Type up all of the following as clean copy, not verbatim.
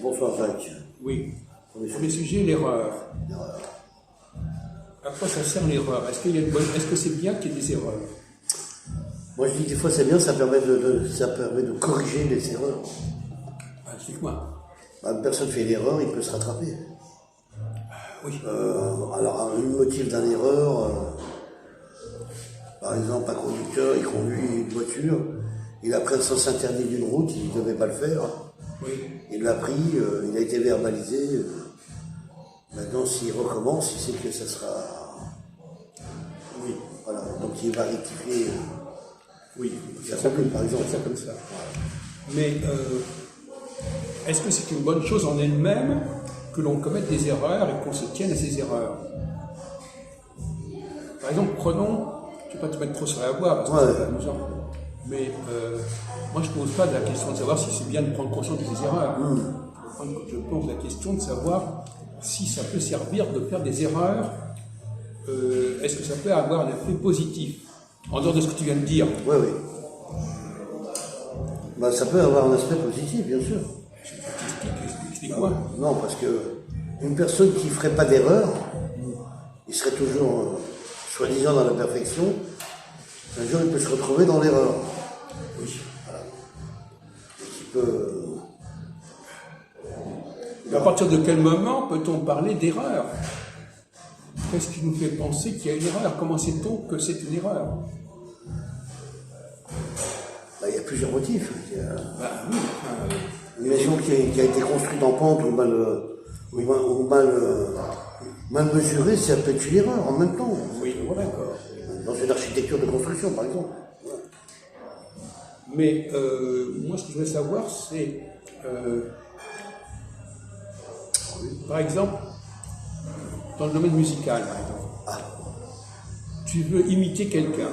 Bonsoir Jacques. Oui. Premier sujet, l'erreur. À quoi ça sert l'erreur? Est-ce que c'est bien qu'il y ait des erreurs? Moi je dis que des fois c'est bien, ça permet de corriger les erreurs. Ah, explique-moi. Une personne fait une erreur, il peut se rattraper. Oui. Alors un motif d'une erreur, par exemple un conducteur, il conduit une voiture, il a pris un sens interdit d'une route, il ne devait pas le faire. Oui. Il l'a pris, il a été verbalisé. Maintenant s'il recommence, il sait que ça sera... Oui. Voilà, donc il va rectifier. Oui, ça par exemple. Ça comme ça. Mais est-ce que c'est une bonne chose en elle-même que l'on commette des erreurs et qu'on se tienne à ces erreurs? Par exemple, prenons, je ne vais pas te mettre trop sur la voie parce que c'est amusant, mais moi je ne pose pas la question de savoir si c'est bien de prendre conscience de ses erreurs. Je pose la question de savoir si ça peut servir de faire des erreurs. Est-ce que ça peut avoir un effet positif en dehors de ce que tu viens de dire? Oui, oui. Ben, ça peut avoir un aspect positif, bien sûr. Explique-moi. Non, parce que une personne qui ne ferait pas d'erreur, il serait toujours soi-disant dans la perfection. Un jour, il peut se retrouver dans l'erreur. Oui. Voilà. Et qui peut... À partir de quel moment peut-on parler d'erreur? Qu'est-ce qui nous fait penser qu'il y a une erreur? Comment sait-on que c'est une erreur? Il y a plusieurs motifs. Oui, une maison qui a été construite en pente ou mal mesurée, ça peut être une erreur en même temps. Oui, d'accord. Dans une architecture de construction, par exemple. Mais moi, ce que je voudrais savoir, c'est... par exemple, dans le domaine musical, par exemple, tu veux imiter quelqu'un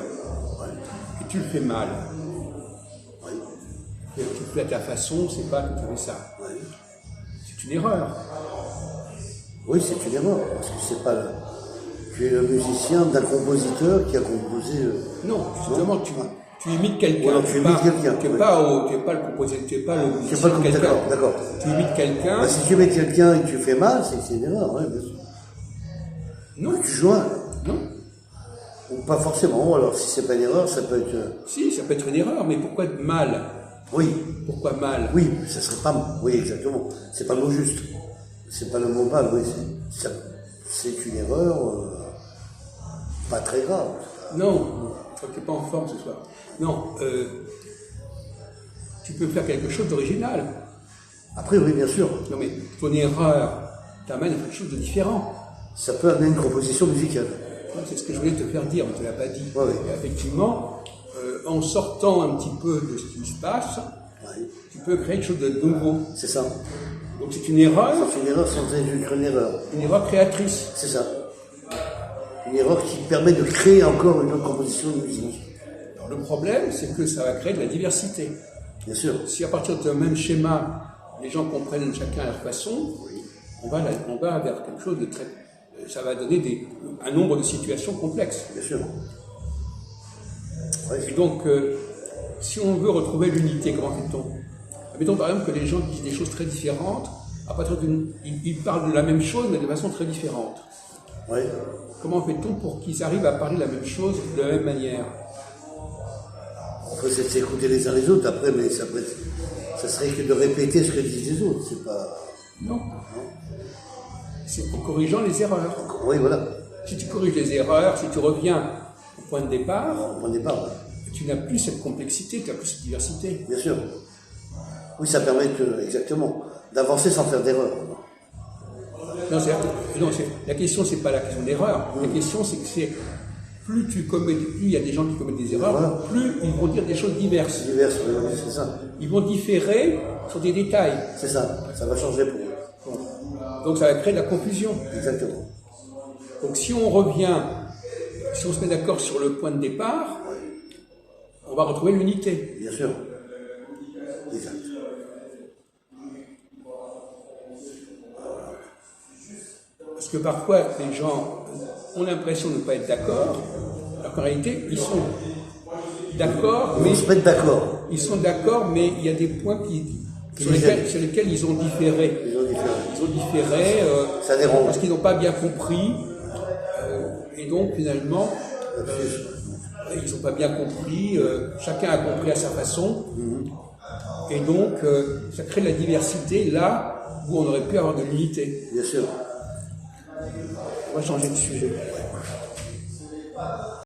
et tu le fais mal. Et tu le fais à ta façon, c'est pas que tu fais ça. C'est une erreur. Oui, c'est une erreur, parce que c'est pas tu es le musicien d'un compositeur qui a composé... Non, justement, tu imites quelqu'un. Alors, tu imites quelqu'un. Tu n'es pas le compositeur, tu n'es pas le musicien de quelqu'un. D'accord. Tu imites quelqu'un. Si tu imites quelqu'un et que tu fais mal, c'est une erreur, oui, bien sûr. Non. Tu joues un. Non. Ou pas forcément, alors si c'est pas une erreur, ça peut être... Si, ça peut être une erreur, mais pourquoi mal? Oui. Pourquoi mal? Oui, ça serait pas... Oui, exactement. C'est pas le mot juste. C'est pas le mot mal, oui. C'est une erreur pas très grave. Non, je crois que tu n'es pas en forme ce soir. Non, tu peux faire quelque chose d'original. Après, oui, bien sûr. Non, mais ton erreur t'amène à quelque chose de différent. Ça peut amener une composition musicale. C'est ce que je voulais te faire dire, mais tu ne l'as pas dit. Oui. Et effectivement, en sortant un petit peu de ce qui se passe, tu peux créer quelque chose de nouveau. C'est ça. Donc c'est une erreur. C'est une erreur sans être une erreur. Une erreur créatrice. C'est ça. Une erreur qui permet de créer encore une autre composition de musique. Alors, le problème, c'est que ça va créer de la diversité. Bien sûr. Si à partir d'un même schéma, les gens comprennent chacun à leur façon, on va vers quelque chose de très... Ça va donner un nombre de situations complexes. Bien sûr. Et donc, si on veut retrouver l'unité, comment fait-on? Mettons par exemple que les gens disent des choses très différentes, à partir ils parlent de la même chose, mais de façon très différente. Oui. Comment fait-on pour qu'ils arrivent à parler la même chose de la même manière? On peut essayer de s'écouter les uns les autres après, mais ça serait que de répéter ce que disent les autres. C'est pas... Non. C'est en corrigeant les erreurs. Oui, voilà. Si tu corriges les erreurs, si tu reviens au point de départ, tu n'as plus cette complexité, tu n'as plus cette diversité. Bien sûr. Oui, ça permet exactement d'avancer sans faire d'erreur. Non, la question, c'est pas la question d'erreur. La question, c'est que plus il y a des gens qui commettent des erreurs, plus ils vont dire des choses diverses. Oui, c'est ça. Ils vont différer sur des détails. C'est ça. Ça va changer pour eux. Donc ça va créer de la confusion. Exactement. Donc si on se met d'accord sur le point de départ, on va retrouver l'unité. Bien sûr. Exact. Parce que parfois, les gens ont l'impression de ne pas être d'accord, alors qu'en réalité, ils sont d'accord, mais... Ils se mettent d'accord. Ils sont d'accord, mais il y a des points sur lesquels ils ont différé. Ils ont différé ça dérange. Parce qu'ils n'ont pas bien compris. Et donc, finalement, ils n'ont pas bien compris. Chacun a compris à sa façon. Et donc, ça crée de la diversité là où on aurait pu avoir de l'unité. Bien sûr. On va changer de sujet.